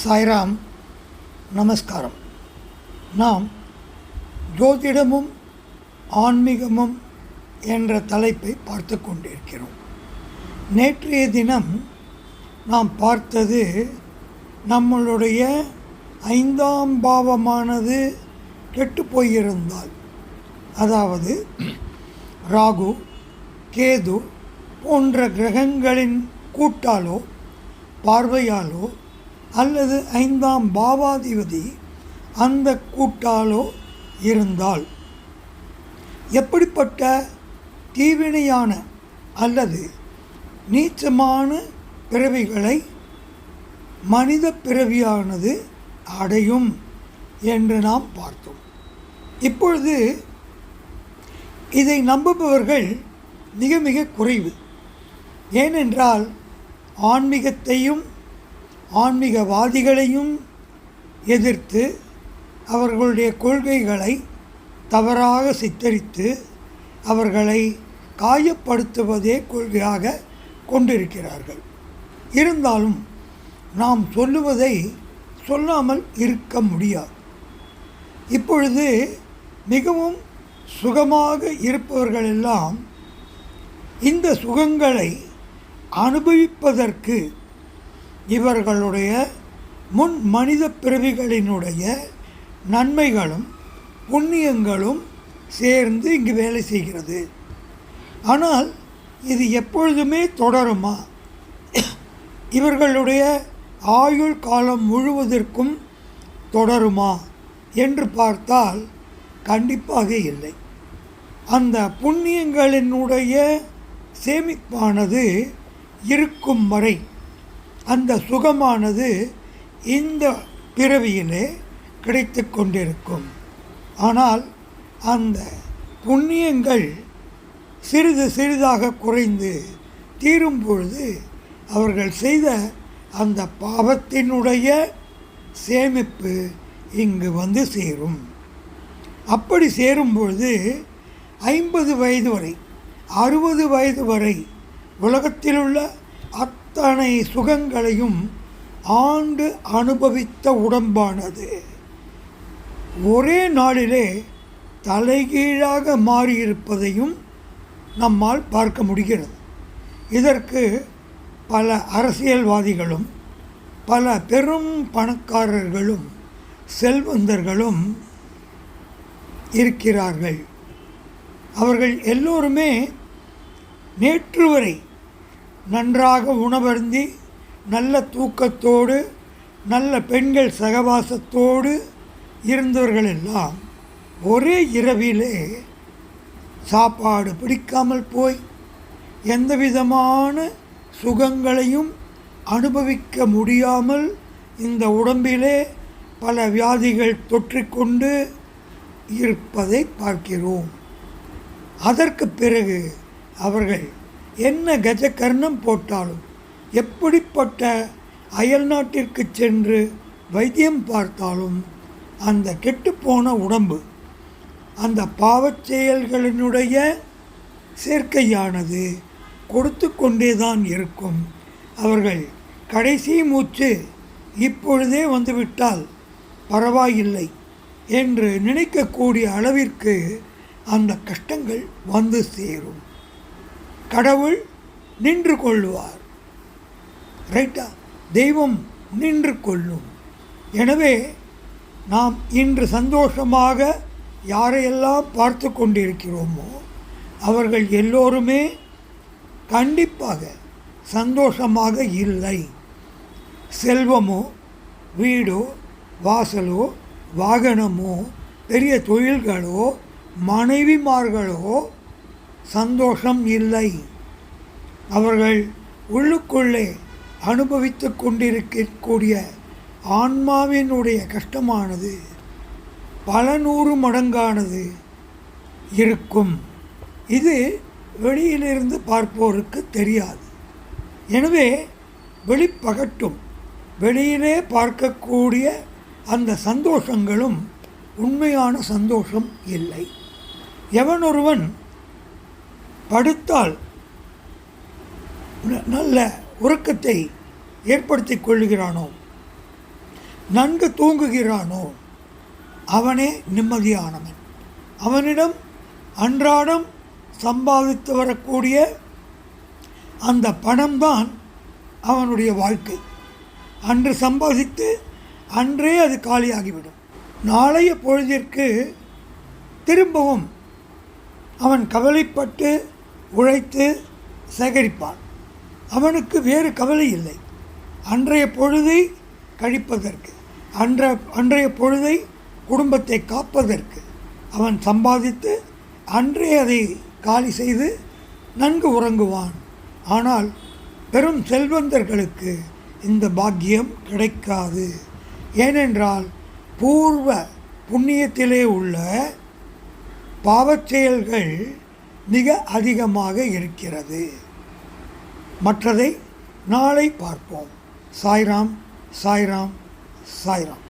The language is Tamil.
சாய்ராம், நமஸ்காரம். நாம் ஜோதிடமும் ஆன்மீகமும் என்ற தலைப்பை பார்த்து கொண்டிருக்கிறோம். நேற்றைய தினம் நாம் பார்த்தது நம்மளுடைய 5ஆம் பாவமானது கெட்டு போயிருந்தால், அதாவது ராகு, கேது போன்ற கிரகங்களின் கூட்டாலோ பார்வையாலோ அல்லது 5ஆம் பாவாதிபதி அந்த கூட்டாலோ இருந்தால் எப்படிப்பட்ட தீவினையான அல்லது நீச்சமான பிறவிகளை மனித பிறவியானது அடையும் என்று நாம் பார்த்தோம். இப்பொழுது இதை நம்புபவர்கள் மிக மிக குறைவு. ஏனென்றால் ஆன்மீகத்தையும் ஆன்மீகவாதிகளையும் எதிர்த்து அவர்களுடைய கொள்கைகளை தவறாக சித்தரித்து அவர்களை காயப்படுத்துவதே கொள்கையாக கொண்டிருக்கிறார்கள். இருந்தாலும் நாம் சொல்லுவதை சொல்லாமல் இருக்க முடியாது. இப்பொழுது மிகவும் சுகமாக இருப்பவர்களெல்லாம் இந்த சுகங்களை அனுபவிப்பதற்கு இவர்களுடைய முன் மனித பிறவிகளினுடைய நன்மைகளும் புண்ணியங்களும் சேர்ந்து இங்கு வேலை செய்கிறது. ஆனால் இது எப்பொழுதுமே தொடருமா? இவர்களுடைய ஆயுள் காலம் முழுவதற்கும் தொடருமா என்று பார்த்தால் கண்டிப்பாக இல்லை. அந்த புண்ணியங்களினுடைய சேமிப்பானது இருக்கும் வரை அந்த சுகமானது இந்த பிறவியிலே கிடைத்து கொண்டிருக்கும். ஆனால் அந்த புண்ணியங்கள் சிறிது சிறிதாக குறைந்து தீரும் பொழுது அவர்கள் செய்த அந்த பாவத்தினுடைய சேமிப்பு இங்கு வந்து சேரும். அப்படி சேரும் பொழுது 50 வயது வரை 60 வயது வரை உலகத்திலுள்ள அத்தனை சுகங்களையும் ஆண்டு அனுபவித்த உடம்பானது ஒரே நாளிலே தலைகீழாக மாறியிருப்பதையும் நம்மால் பார்க்க முடிகிறது. இதற்கு பல அரசியல்வாதிகளும் பல பெரும் பணக்காரர்களும் செல்வந்தர்களும் இருக்கிறார்கள். அவர்கள் எல்லோருமே நேற்று வரை நன்றாக உணவருந்தி நல்ல தூக்கத்தோடு நல்ல பெண்கள் சகவாசத்தோடு இருந்தவர்களெல்லாம் ஒரே இரவிலே சாப்பாடு பிடிக்காமல் போய் எந்த விதமான சுகங்களையும் அனுபவிக்க முடியாமல் இந்த உடம்பிலே பல வியாதிகள் தொற்றிக்கொண்டு இருப்பதை பார்க்கிறோம். அதற்கு பிறகு அவர்கள் என்ன கஜகர்ணம் போட்டாலும், எப்படிப்பட்ட அயல் நாட்டிற்கு சென்று வைத்தியம் பார்த்தாலும் அந்த கெட்டுப்போன உடம்பு, அந்த பாவச் செயல்களினுடைய சேர்க்கையானது கொடுத்து கொண்டே தான் இருக்கும். அவர்கள் கடைசி மூச்சு இப்பொழுதே வந்துவிட்டால் பரவாயில்லை என்று நினைக்கக்கூடிய அளவிற்கு அந்த கஷ்டங்கள் வந்து சேரும். கடவுள் நின்று கொள்ளுவார், ரைட்டா? தெய்வம் நின்று கொள்ளும். எனவே நாம் இன்று சந்தோஷமாக யாரையெல்லாம் பார்த்து கொண்டிருக்கிறோமோ அவர்கள் எல்லோருமே கண்டிப்பாக சந்தோஷமாக இல்லை. செல்வமோ வீடோ வாசலோ வாகனமோ பெரிய தொழில்களோ மனைவிமார்களோ சந்தோஷம் இல்லை. அவர்கள் உள்ளுக்குள்ளே அனுபவித்து கொண்டிருக்கக்கூடிய ஆன்மாவினுடைய கஷ்டமானது பல 100 மடங்கானது இருக்கும். இது வெளியிலிருந்து பார்ப்போருக்கு தெரியாது. எனவே வெளிப்பகட்டும் வெளியிலே பார்க்கக்கூடிய அந்த சந்தோஷங்களும் உண்மையான சந்தோஷம் இல்லை. எவனொருவன் படுத்தால் நல்ல உறக்கத்தை ஏற்படுத்தி கொள்கிறானோ நன்கு தூங்குகிறானோ அவனே நிம்மதியானவன். அவனிடம் அன்றாடம் சம்பாதித்து வரக்கூடிய அந்த பணம்தான் அவனுடைய வாழ்க்கை. அன்று சம்பாதித்து அன்றே அது காலியாகிவிடும். நாளைய பொழுதிற்கு திரும்பவும் அவன் கவலைப்பட்டு உழைத்து சேகரிப்பான். அவனுக்கு வேறு கவலை இல்லை. அன்றைய பொழுதை கழிப்பதற்கு, அன்றைய பொழுதை குடும்பத்தை காப்பதற்கு அவன் சம்பாதித்து அன்றே அதை காலி செய்து நன்கு உறங்குவான். ஆனால் பெரும் செல்வந்தர்களுக்கு இந்த பாக்கியம் கிடைக்காது. ஏனென்றால் பூர்வ புண்ணியத்திலே உள்ள பாவச் செயல்கள் மிக அதிகமாக இருக்கிறது. மற்றதை நாளை பார்ப்போம். சாய்ராம், சாய்ராம், சாய்ராம்.